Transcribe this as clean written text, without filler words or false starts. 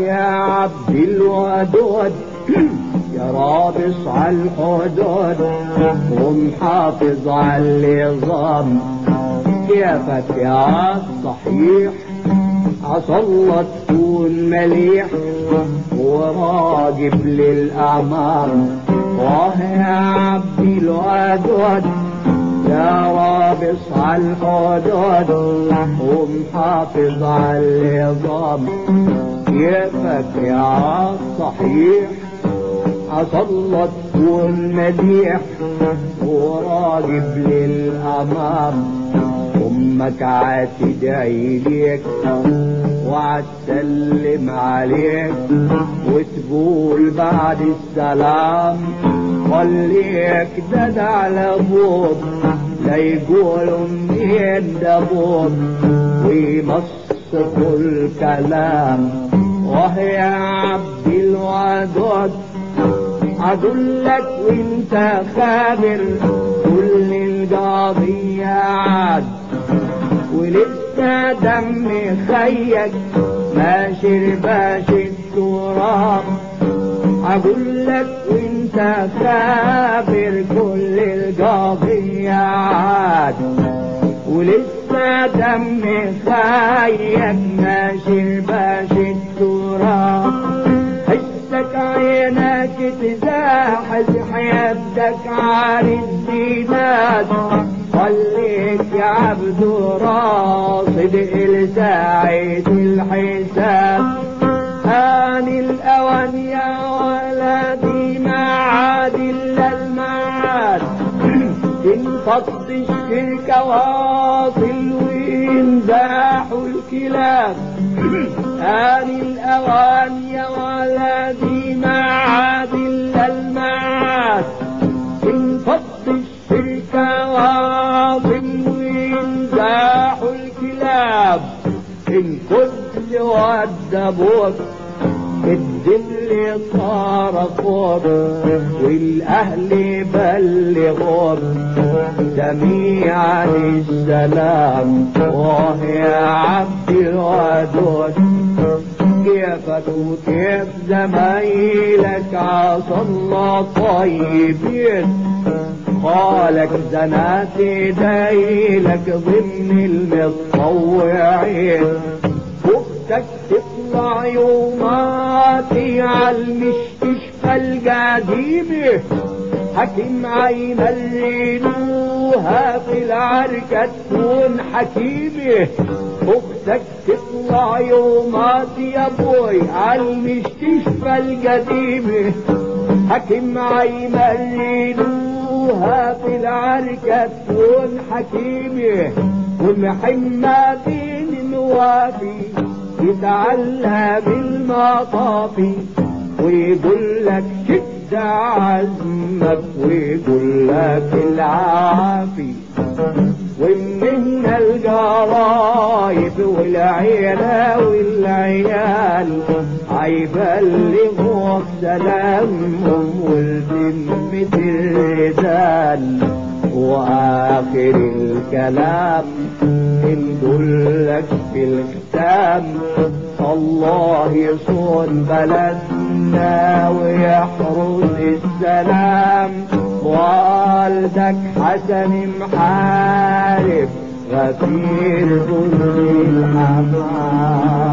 يا عبد الودود يا رابص على الحدود ومحافظ على النظام، كيفك يا الصحيح عسى الله تكون مليح وراقب للأعمار. يا عبد الودود يا رابص على الحدود ومحافظ على النظام، كيفك يا الصحيح عسى الله تكون مديح وراقب للأمام. أمك عتدعي ليك وعتسلم عليك وتقول بعد السلام خليك دد على ابوك لا يقولوا منين ده ابوك ويمسكوا الكلام. يا عبد الودود أقولك وانت خابر كل القضية عاد ولسه دم خيك ما شرباش التراب. أقولك وانت خابر كل القضية عاد ولسه دم خيك ما شرباش التراب. حسك عينك تزاحزح يدك عن الزينات خليك يا عبد راصد لساعة الحساب. آن الأوان يا ولدي ما عاد إلا المعاد انفض الشرك واصل وينزاحوا الكلاب. آن الأوان يا ولدي ما عاد إلا المعاد انفض الشرك واصل وينزاحوا الكلاب. إن كنت ودبوك الدل صار فوق والأهل بلغوك جميعا السلام. يا عبد الودود كيفك وكيف زمايلك عسى الله طيبين قالك زنات دايلك ضمن المتطوعين. اختك تطلع يوماتي عالمستشفى القديمة حكيم عين الرينوها في العركة تكون حكيمة. اختك تطلع يوماتي يا بوي عالمستشفى القديمة حكيم عين الرينوها في العركة تكون حكيمة. ومحمد الوافي يتعلى بالمطافي ويقول لك شد عزمك ويقول لك العافي. ومن القرايب والعيلة والعيال عيبلغوك سلامهم والذمة الرجال. واخر الكلام نقول لك في الختام الله يصون بلدنا ويحرز السلام. والدك حسن محارب غفير ذو الحمام.